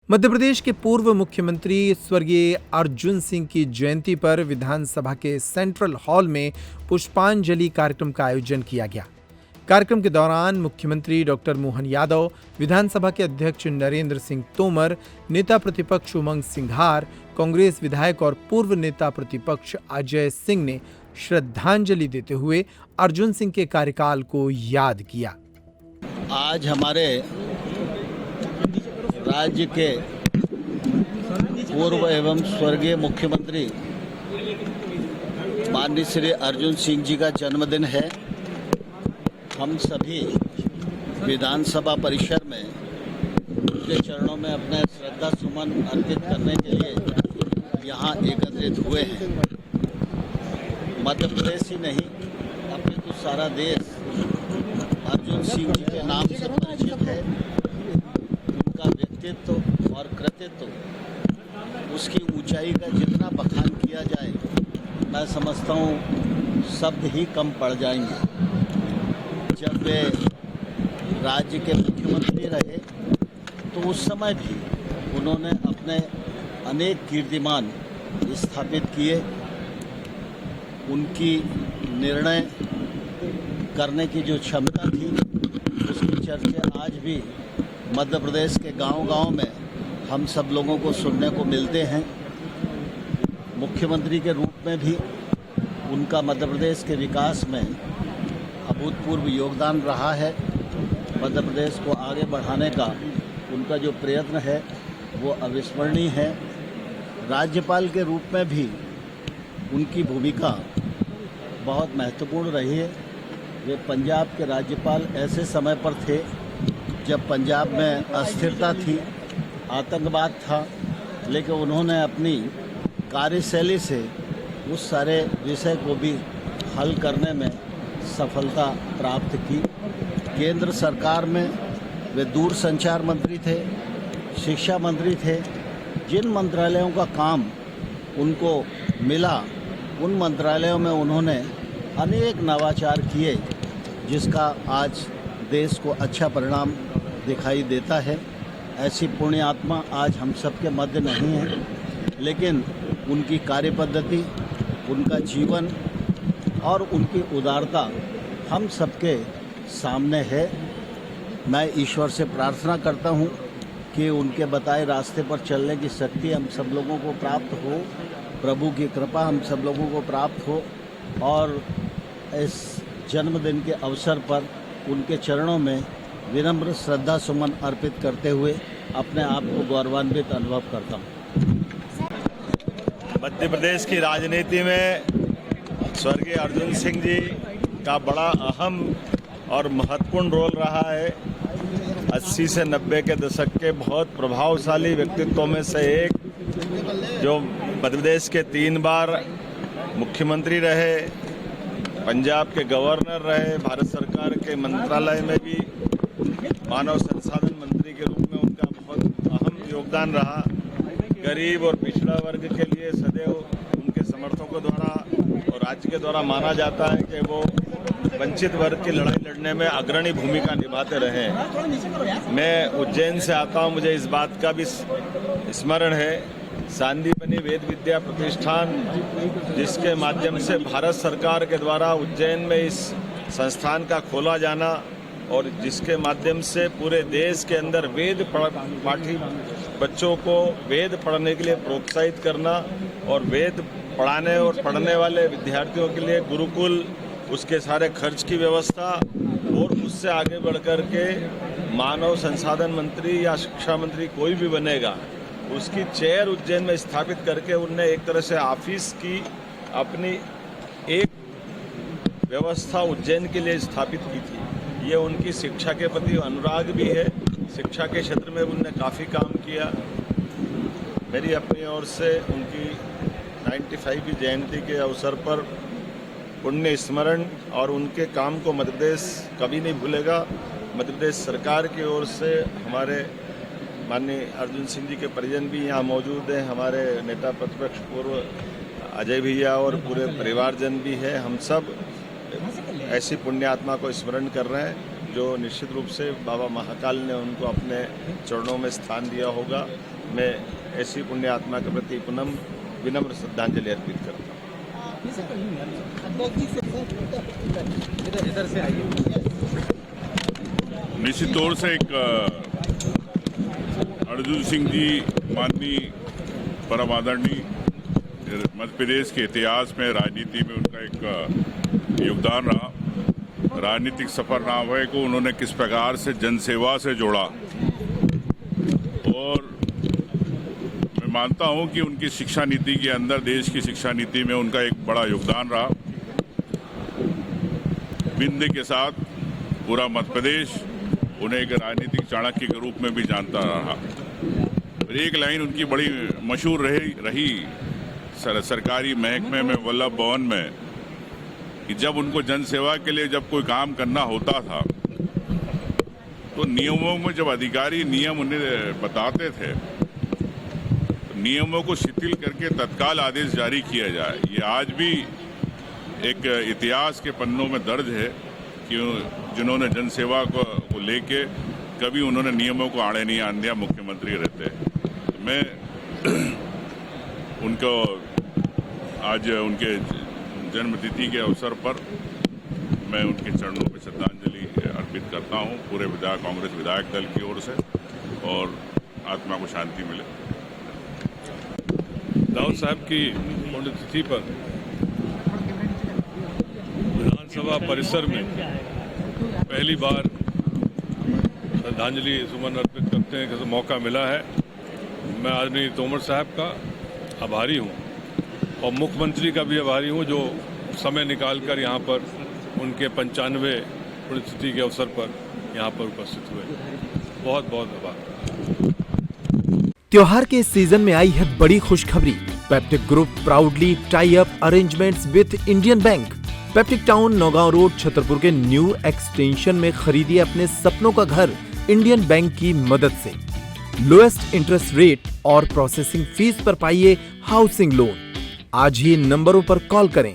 मध्य प्रदेश के पूर्व मुख्यमंत्री स्वर्गीय अर्जुन सिंह की जयंती पर विधानसभा के सेंट्रल हॉल में पुष्पांजलि कार्यक्रम का आयोजन किया गया। कार्यक्रम के दौरान मुख्यमंत्री डॉक्टर मोहन यादव, विधानसभा के अध्यक्ष नरेंद्र सिंह तोमर, नेता प्रतिपक्ष उमंग सिंघार, कांग्रेस विधायक और पूर्व नेता प्रतिपक्ष अजय सिंह ने श्रद्धांजलि देते हुए अर्जुन सिंह के कार्यकाल को याद किया। आज हमारे राज्य के पूर्व एवं स्वर्गीय मुख्यमंत्री माननीय श्री अर्जुन सिंह जी का जन्मदिन है। हम सभी विधानसभा परिसर में उनके चरणों में अपने श्रद्धा सुमन अर्पित करने के लिए यहाँ एकत्रित हुए हैं। मध्य प्रदेश ही नहीं अपितु सारा देश अर्जुन सिंह जी के नाम से परिचित है। उनका व्यक्तित्व और कृतित्व, उसकी ऊंचाई का जितना बखान किया जाए, मैं समझता हूँ शब्द ही कम पड़ जाएंगे। जब वे राज्य के मुख्यमंत्री रहे तो उस समय भी उन्होंने अपने अनेक कीर्तिमान स्थापित किए। उनकी निर्णय करने की जो क्षमता थी, उसकी चर्चा आज भी मध्य प्रदेश के गांव-गांव में हम सब लोगों को सुनने को मिलते हैं। मुख्यमंत्री के रूप में भी उनका मध्य प्रदेश के विकास में अभूतपूर्व योगदान रहा है। मध्य प्रदेश को आगे बढ़ाने का उनका जो प्रयत्न है वो अविस्मरणीय है। राज्यपाल के रूप में भी उनकी भूमिका बहुत महत्वपूर्ण रही है। वे पंजाब के राज्यपाल ऐसे समय पर थे जब पंजाब में अस्थिरता थी, आतंकवाद था, लेकिन उन्होंने अपनी कार्यशैली से उस सारे विषय को भी हल करने में सफलता प्राप्त की। केंद्र सरकार में वे दूरसंचार मंत्री थे, शिक्षा मंत्री थे। जिन मंत्रालयों का काम उनको मिला, उन मंत्रालयों में उन्होंने अनेक नवाचार किए, जिसका आज देश को अच्छा परिणाम दिखाई देता है। ऐसी पुण्य आत्मा आज हम सबके मध्य नहीं है, लेकिन उनकी कार्यपद्धति, उनका जीवन और उनकी उदारता हम सबके सामने है। मैं ईश्वर से प्रार्थना करता हूँ कि उनके बताए रास्ते पर चलने की शक्ति हम सब लोगों को प्राप्त हो, प्रभु की कृपा हम सब लोगों को प्राप्त हो और इस जन्मदिन के अवसर पर उनके चरणों में विनम्र श्रद्धा सुमन अर्पित करते हुए अपने आप को गौरवान्वित अनुभव करता हूँ। मध्य प्रदेश की राजनीति में स्वर्गीय अर्जुन सिंह जी का बड़ा अहम और महत्वपूर्ण रोल रहा है। 80 से 90 के दशक के बहुत प्रभावशाली व्यक्तित्वों में से एक, जो मध्य प्रदेश के 3 बार मुख्यमंत्री रहे, पंजाब के गवर्नर रहे, भारत सरकार के मंत्रालय में भी मानव संसाधन मंत्री के रूप में उनका बहुत अहम योगदान रहा। गरीब और पिछड़ा वर्ग के लिए सदैव उनके समर्थकों द्वारा और राज्य के द्वारा माना जाता है कि वो वंचित वर्ग की लड़ाई लड़ने में अग्रणी भूमिका निभाते रहे। मैं उज्जैन से आता हूँ, मुझे इस बात का भी स्मरण है। सांदीपनि वेद विद्या प्रतिष्ठान, जिसके माध्यम से भारत सरकार के द्वारा उज्जैन में इस संस्थान का खोला जाना और जिसके माध्यम से पूरे देश के अंदर वेद पाठी बच्चों को वेद पढ़ने के लिए प्रोत्साहित करना और वेद पढ़ाने और पढ़ने वाले विद्यार्थियों के लिए गुरुकुल, उसके सारे खर्च की व्यवस्था और उससे आगे बढ़कर के मानव संसाधन मंत्री या शिक्षा मंत्री कोई भी बनेगा, उसकी चेयर उज्जैन में स्थापित करके उनने एक तरह से ऑफिस की अपनी एक व्यवस्था उज्जैन के लिए स्थापित की थी। ये उनकी शिक्षा के प्रति अनुराग भी है। शिक्षा के क्षेत्र में उनने काफ़ी काम किया। मेरी अपनी ओर से उनकी 95वीं जयंती के अवसर पर पुण्य स्मरण और उनके काम को मध्य प्रदेश कभी नहीं भूलेगा। मध्य प्रदेश सरकार की ओर से हमारे माननीय अर्जुन सिंह जी के परिजन भी यहाँ मौजूद हैं, हमारे नेता प्रतिपक्ष पूर्व अजय भैया और पूरे परिवारजन भी है। हम सब ऐसी पुण्य आत्मा को स्मरण कर रहे हैं। जो निश्चित रूप से बाबा महाकाल ने उनको अपने चरणों में स्थान दिया होगा। मैं ऐसी पुण्य आत्मा के प्रति पुनः विनम्र श्रद्धांजलि अर्पित करता हूँ। निश्चित तौर से एक अर्जुन सिंह जी माननीय परम आदरणीय मध्य प्रदेश के इतिहास में राजनीति में उनका एक योगदान रहा। राजनीतिक सफरनामे को उन्होंने किस प्रकार से जनसेवा से जोड़ा, और मैं मानता हूं कि उनकी शिक्षा नीति के अंदर, देश की शिक्षा नीति में उनका एक बड़ा योगदान रहा। विंध्य के साथ पूरा मध्य प्रदेश उन्हें एक राजनीतिक चाणक्य के रूप में भी जानता रहा। और एक लाइन उनकी बड़ी मशहूर रही सरकारी महकमे में, वल्लभ भवन में, कि जब उनको जनसेवा के लिए जब कोई काम करना होता था तो नियमों में जब अधिकारी नियम उन्हें बताते थे तो नियमों को शिथिल करके तत्काल आदेश जारी किया जाए। ये आज भी एक इतिहास के पन्नों में दर्ज है कि जिन्होंने जनसेवा को लेके कभी उन्होंने नियमों को आड़े नहीं आने दिया, मुख्यमंत्री रहते। तो मैं उनको आज उनके जन्मतिथि के अवसर पर मैं उनके चरणों में श्रद्धांजलि अर्पित करता हूं पूरे कांग्रेस विधायक दल की ओर से, और आत्मा को शांति मिले। दाऊद साहब की पुण्यतिथि पर विधानसभा परिसर में पहली बार श्रद्धांजलि सुमन अर्पित करते हैं कि मौका मिला है। मैं आदरणीय तोमर साहब का आभारी हूं और मुख्यमंत्री का भी आभारी हूं, जो समय निकालकर यहां पर उनके 95वें पुण्यतिथि के अवसर पर यहां पर उपस्थित हुए। बहुत बहुत आभार। त्योहार के इस सीजन में आई है बड़ी खुशखबरी। Peptic group proudly tie up arrangements with Indian bank. Peptic town Naugaon road Chhatarpur के न्यू एक्सटेंशन में खरीदिए अपने सपनों का घर इंडियन बैंक की मदद से। लोएस्ट इंटरेस्ट रेट और प्रोसेसिंग फीस पर पाइए हाउसिंग लोन। आज ही इन नंबरों पर कॉल करें।